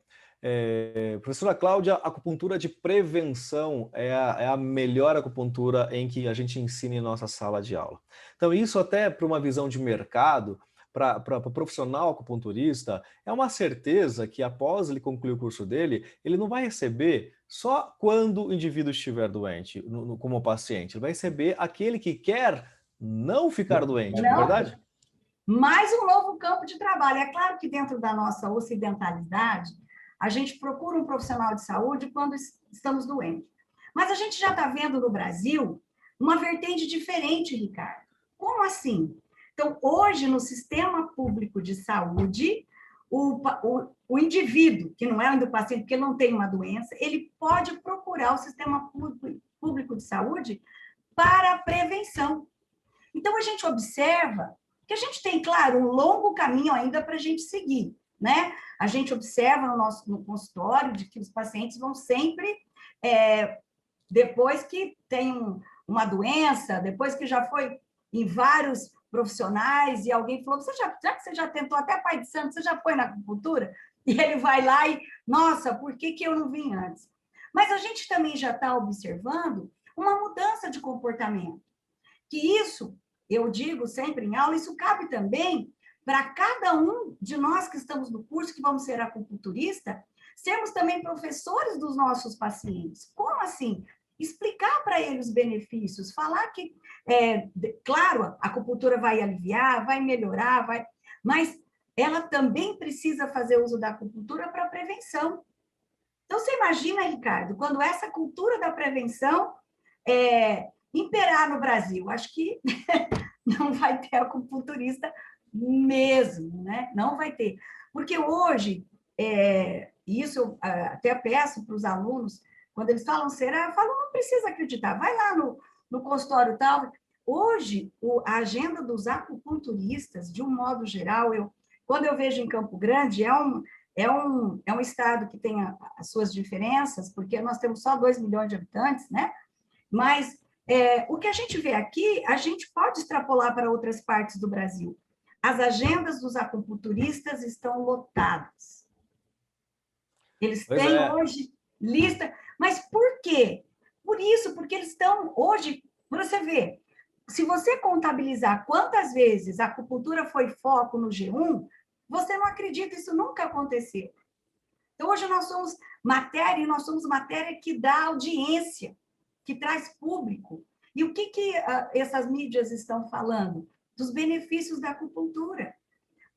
Professora Cláudia, acupuntura de prevenção é a melhor acupuntura em que a gente ensina em nossa sala de aula. Então, isso até para uma visão de mercado, para o profissional acupunturista, é uma certeza que após ele concluir o curso dele, ele não vai receber só quando o indivíduo estiver doente, como paciente. Ele vai receber aquele que quer não ficar doente, não é verdade? Mais um novo campo de trabalho. É claro que dentro da nossa ocidentalidade, a gente procura um profissional de saúde quando estamos doentes. Mas a gente já está vendo no Brasil uma vertente diferente, Ricardo. Como assim? Então, hoje, no sistema público de saúde, o indivíduo, que não é do paciente, porque ele não tem uma doença, ele pode procurar o sistema público de saúde para a prevenção. Então, a gente observa que a gente tem, claro, um longo caminho ainda para a gente seguir, né? A gente observa no consultório de que os pacientes vão sempre, depois que tem uma doença, depois que já foi em vários profissionais, e alguém falou, já que você já tentou até pai de santo, você já foi na acupuntura? E ele vai lá e, nossa, por que eu não vim antes? Mas a gente também já está observando uma mudança de comportamento. Que isso, eu digo sempre em aula, isso cabe também para cada um de nós que estamos no curso, que vamos ser acupunturista, sermos também professores dos nossos pacientes. Como assim? Explicar para eles os benefícios, falar que, claro, a acupuntura vai aliviar, vai melhorar, mas ela também precisa fazer uso da acupuntura para prevenção. Então, você imagina, Ricardo, quando essa cultura da prevenção imperar no Brasil, acho que não vai ter acupunturista mesmo, né? Não vai ter. Porque hoje, isso eu até peço para os alunos, quando eles falam será, eu falo, não precisa acreditar, vai lá no consultório tal. Hoje, a agenda dos acupunturistas, de um modo geral, quando eu vejo em Campo Grande, é um estado que tem as suas diferenças, porque nós temos só 2 milhões de habitantes, né? Mas o que a gente vê aqui, a gente pode extrapolar para outras partes do Brasil. As agendas dos acupunturistas estão lotadas. Eles têm hoje lista. Mas por quê? Por isso, porque eles estão hoje, você vê, se você contabilizar quantas vezes a acupuntura foi foco no G1, você não acredita, isso nunca aconteceu. Então, hoje nós somos matéria que dá audiência, que traz público. E o que essas mídias estão falando? Dos benefícios da acupuntura.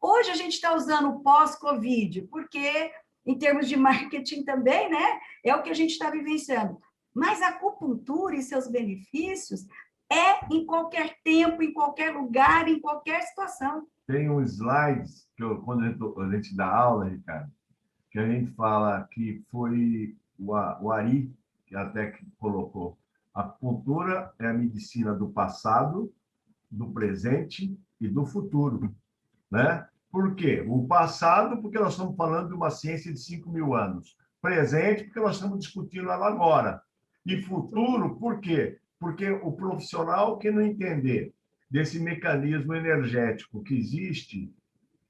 Hoje a gente está usando o pós-Covid, porque, em termos de marketing também, né, é o que a gente está vivenciando. Mas a acupuntura e seus benefícios em qualquer tempo, em qualquer lugar, em qualquer situação. Tem um slide, quando a gente dá aula, Ricardo, que a gente fala que foi o Ari, que até que colocou, a acupuntura é a medicina do passado, do presente e do futuro, né? Por quê? O passado, porque nós estamos falando de uma ciência de 5.000 anos. Presente, porque nós estamos discutindo ela agora. E futuro, por quê? Porque o profissional que não entender desse mecanismo energético que existe,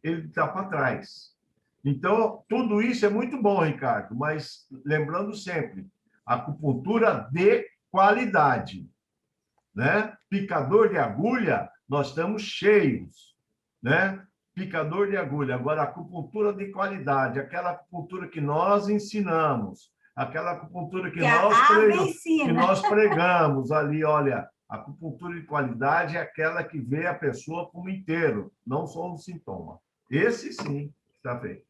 ele está para trás. Então, tudo isso é muito bom, Ricardo, mas lembrando sempre, acupuntura de qualidade, né? Picador de agulha, nós estamos cheios, né? Picador de agulha. Agora, acupuntura de qualidade, aquela acupuntura que nós ensinamos, aquela acupuntura que nós pregamos ali, olha, a acupuntura de qualidade é aquela que vê a pessoa como inteiro, não só um sintoma. Esse sim está feito.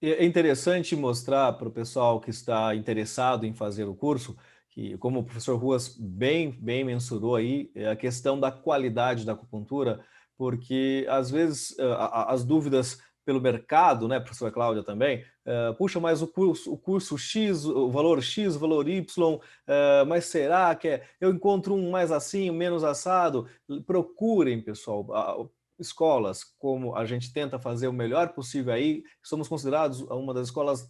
É interessante mostrar para o pessoal que está interessado em fazer o curso, que, como o professor Ruas bem mensurou aí, a questão da qualidade da acupuntura, porque às vezes as dúvidas pelo mercado, né, professora Cláudia também, puxa, mas o curso X, o valor X, o valor Y, mas será que eu encontro um mais assim, menos assado? Procurem, pessoal, escolas, como a gente tenta fazer o melhor possível aí, somos considerados uma das escolas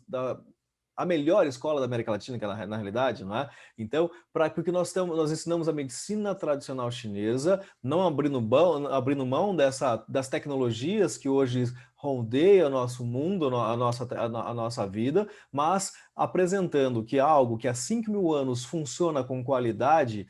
a melhor escola da América Latina, que é na realidade, não é? Então, porque nós ensinamos a medicina tradicional chinesa, não abrindo mão das tecnologias que hoje rondeiam o nosso mundo, a nossa vida, mas apresentando que algo que há 5.000 anos funciona com qualidade,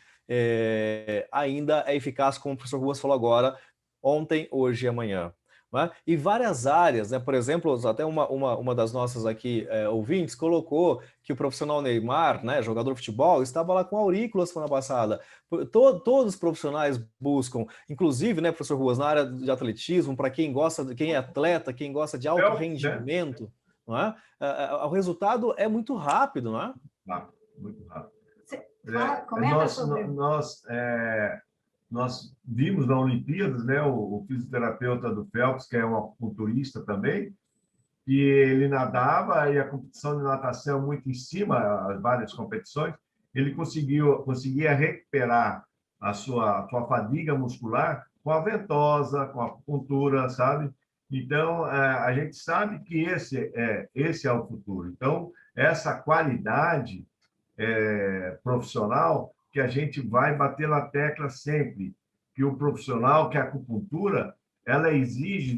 ainda é eficaz, como o professor Ruas falou agora, ontem, hoje e amanhã. Né? E várias áreas, né? Por exemplo, até uma das nossas aqui ouvintes colocou que o profissional Neymar, né, jogador de futebol, estava lá com aurículas semana passada. Todos os profissionais buscam, inclusive, né, professor Ruas, na área de atletismo, para quem gosta, quem é atleta, quem gosta de alto rendimento, não é? O resultado é muito rápido, não é? Muito rápido. Comenta sobre... Nós vimos na Olimpíadas, né, o fisioterapeuta do Phelps, que é um acupunturista também, e ele nadava, e a competição de natação muito em cima, as várias competições, ele conseguia recuperar a sua fadiga muscular com a ventosa, com a acupuntura, sabe? Então, a gente sabe que esse é o futuro. Então, essa qualidade profissional que a gente vai bater na tecla sempre, que o profissional, que a acupuntura, ela exige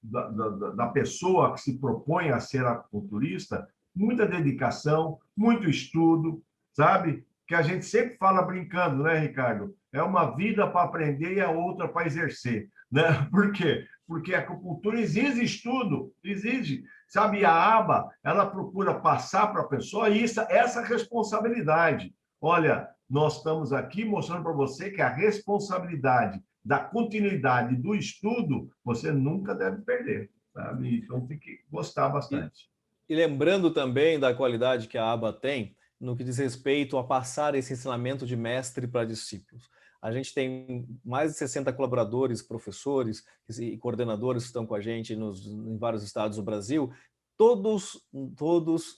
da pessoa que se propõe a ser acupunturista muita dedicação, muito estudo, sabe? Que a gente sempre fala brincando, né, Ricardo? É uma vida para aprender e a outra para exercer, né? Por quê? Porque a acupuntura exige estudo, exige, sabe? A aba, ela procura passar para a pessoa essa responsabilidade. Olha, nós estamos aqui mostrando para você que a responsabilidade da continuidade do estudo você nunca deve perder, sabe? Então tem que gostar bastante. E lembrando também da qualidade que a aba tem no que diz respeito a passar esse ensinamento de mestre para discípulos. A gente tem mais de 60 colaboradores, professores e coordenadores que estão com a gente em vários estados do Brasil. Todos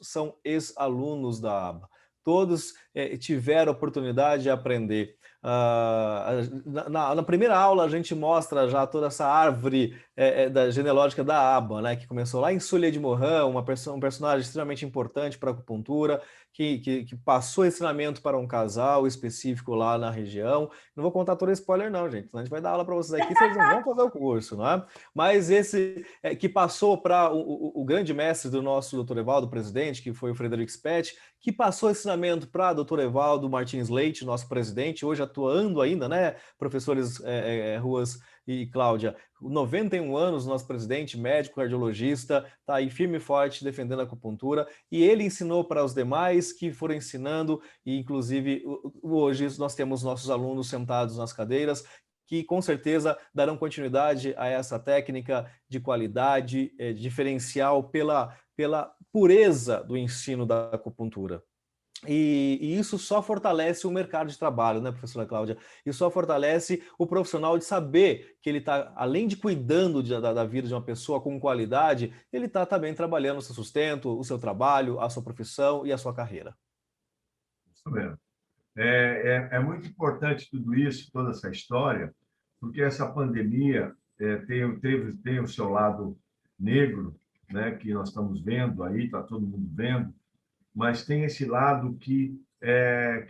são ex-alunos da aba. Todos tiveram a oportunidade de aprender. Na primeira aula, a gente mostra já toda essa árvore da genealógica da aba, né, que começou lá em Sully de Mohan, um personagem extremamente importante para a acupuntura, que passou ensinamento para um casal específico lá na região. Não vou contar todo spoiler não, gente, senão a gente vai dar aula para vocês aqui, vocês não vão fazer o curso, não é? Mas esse que passou para o grande mestre do nosso Dr. Evaldo, presidente, que foi o Frederico Spetti, que passou ensinamento para o Dr. Evaldo Martins Leite, nosso presidente, hoje atuando ainda, né, professores Ruas e Cláudia, 91 anos, nosso presidente, médico, cardiologista, está aí firme e forte defendendo a acupuntura, e ele ensinou para os demais que foram ensinando, e inclusive hoje nós temos nossos alunos sentados nas cadeiras, que com certeza darão continuidade a essa técnica de qualidade, diferencial pela pureza do ensino da acupuntura. E isso só fortalece o mercado de trabalho, né, professora Cláudia? Isso só fortalece o profissional de saber que ele está, além de cuidando da vida de uma pessoa com qualidade, ele está também trabalhando o seu sustento, o seu trabalho, a sua profissão e a sua carreira. Isso mesmo. É muito importante tudo isso, toda essa história, porque essa pandemia tem o seu lado negro, né, que nós estamos vendo aí, está todo mundo vendo, mas tem esse lado que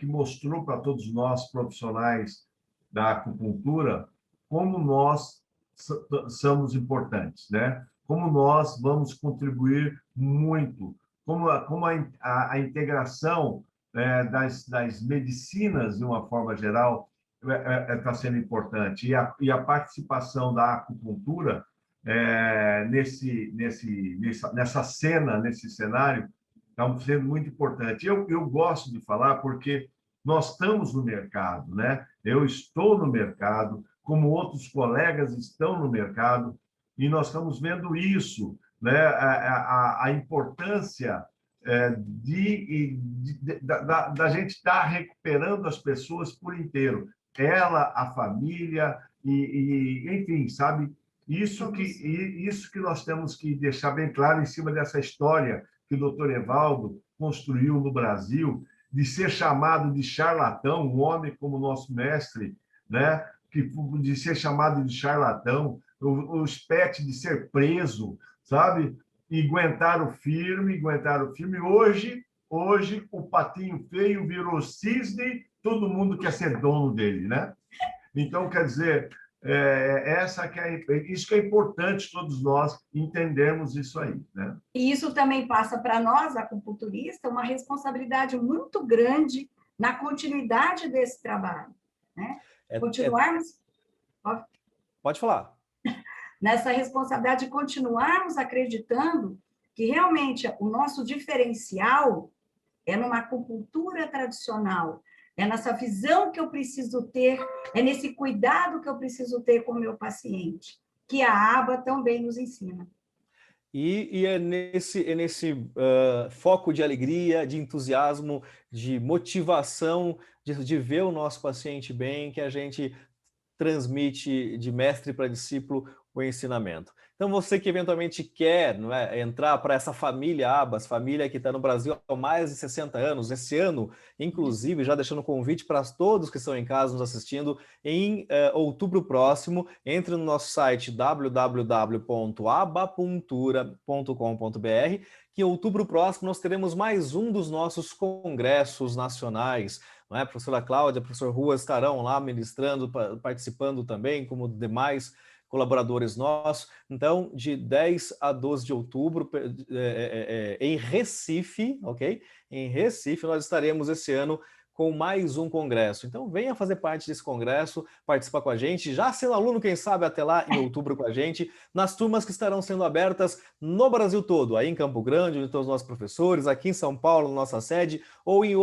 mostrou para todos nós, profissionais da acupuntura, como nós somos importantes, né? Como nós vamos contribuir muito, como a integração das medicinas, de uma forma geral, está sendo importante. E a participação da acupuntura nessa cena, nesse cenário, está sendo muito importante. Eu gosto de falar porque nós estamos no mercado, né? Eu estou no mercado, como outros colegas estão no mercado, e nós estamos vendo isso, né? A importância da gente estar recuperando as pessoas por inteiro. Ela, a família, enfim, sabe? Isso que nós temos que deixar bem claro em cima dessa história que o Dr. Evaldo construiu no Brasil, de ser chamado de charlatão, um homem como o nosso mestre, né? De ser chamado de charlatão, o Spetti de ser preso, sabe? E aguentaram firme. Hoje, Hoje, o patinho feio virou cisne, todo mundo quer ser dono dele, né? Então, quer dizer, isso que é importante todos nós entendermos isso aí, né? E isso também passa para nós, acupunturistas, uma responsabilidade muito grande na continuidade desse trabalho, né? Continuarmos... Pode falar. Nessa responsabilidade de continuarmos acreditando que realmente o nosso diferencial é numa acupuntura tradicional, é nessa visão que eu preciso ter, é nesse cuidado que eu preciso ter com o meu paciente, que a aba também nos ensina. E é nesse foco de alegria, de entusiasmo, de motivação, de ver o nosso paciente bem, que a gente transmite de mestre para discípulo o ensinamento. Então, você que eventualmente quer, não é, entrar para essa família Abas, família que está no Brasil há mais de 60 anos, esse ano, inclusive, já deixando um convite para todos que estão em casa nos assistindo, em outubro próximo, entre no nosso site www.abapuntura.com.br, que em outubro próximo nós teremos mais um dos nossos congressos nacionais. Não é? A professora Cláudia, o professor Ruas estarão lá ministrando, participando também, como demais colaboradores nossos. Então, de 10 a 12 de outubro, em Recife, ok? Em Recife, nós estaremos esse ano com mais um congresso. Então, venha fazer parte desse congresso, participar com a gente, já sendo aluno, quem sabe, até lá em outubro com a gente, nas turmas que estarão sendo abertas no Brasil todo, aí em Campo Grande, onde estão os nossos professores, aqui em São Paulo, na nossa sede, ou em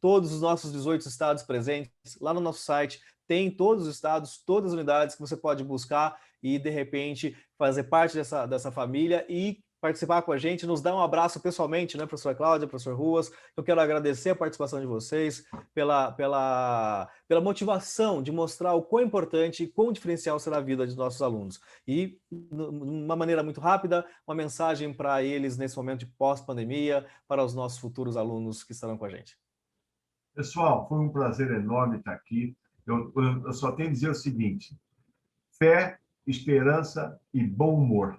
todos os nossos 18 estados presentes, lá no nosso site, tem todos os estados, todas as unidades que você pode buscar e, de repente, fazer parte dessa família e participar com a gente, nos dar um abraço pessoalmente, né, professora Cláudia, professor Ruas. Eu quero agradecer a participação de vocês pela motivação de mostrar o quão importante e quão diferencial será a vida de nossos alunos. E, de uma maneira muito rápida, uma mensagem para eles nesse momento de pós-pandemia, para os nossos futuros alunos que estarão com a gente. Pessoal, foi um prazer enorme estar aqui. Eu só tenho a dizer o seguinte: fé, esperança e bom humor.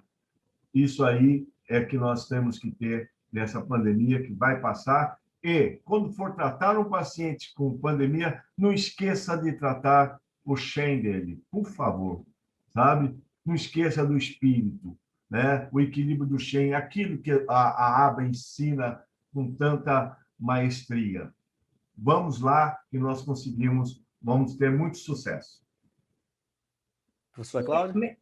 Isso aí é que nós temos que ter nessa pandemia que vai passar. E, quando for tratar um paciente com pandemia, não esqueça de tratar o Shen dele, por favor, sabe? Não esqueça do espírito, né? O equilíbrio do Shen, aquilo que a aba ensina com tanta maestria. Vamos lá que nós vamos ter muito sucesso. Professora Cláudia?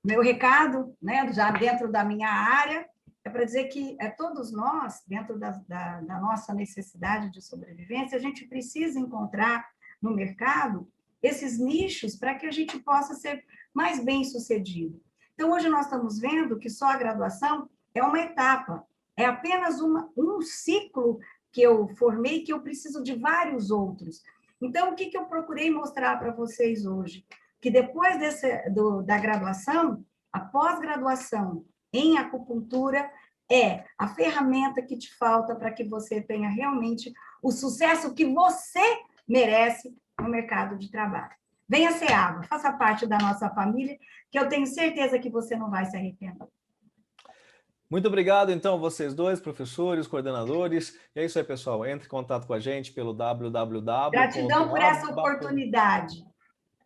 Meu recado, né, já dentro da minha área, é para dizer que todos nós, dentro da nossa necessidade de sobrevivência, a gente precisa encontrar no mercado esses nichos para que a gente possa ser mais bem-sucedido. Então, hoje nós estamos vendo que só a graduação é uma etapa, é apenas um ciclo que eu formei, que eu preciso de vários outros. Então, o que eu procurei mostrar para vocês hoje? Que depois da graduação, a pós-graduação em acupuntura é a ferramenta que te falta para que você tenha realmente o sucesso que você merece no mercado de trabalho. Venha ser aba, faça parte da nossa família, que eu tenho certeza que você não vai se arrepender. Muito obrigado, então, vocês dois, professores, coordenadores. E é isso aí, pessoal. Entre em contato com a gente pelo www. Gratidão por essa oportunidade.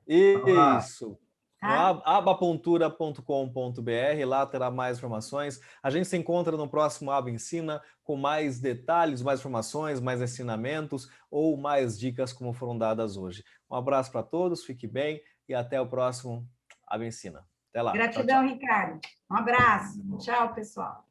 Isso. Abapuntura.com.br, lá terá mais informações. A gente se encontra no próximo Aba Ensina com mais detalhes, mais informações, mais ensinamentos ou mais dicas como foram dadas hoje. Um abraço para todos, fique bem e até o próximo Aba Ensina. Até lá. Gratidão, tchau, tchau. Ricardo. Um abraço. Tchau, pessoal.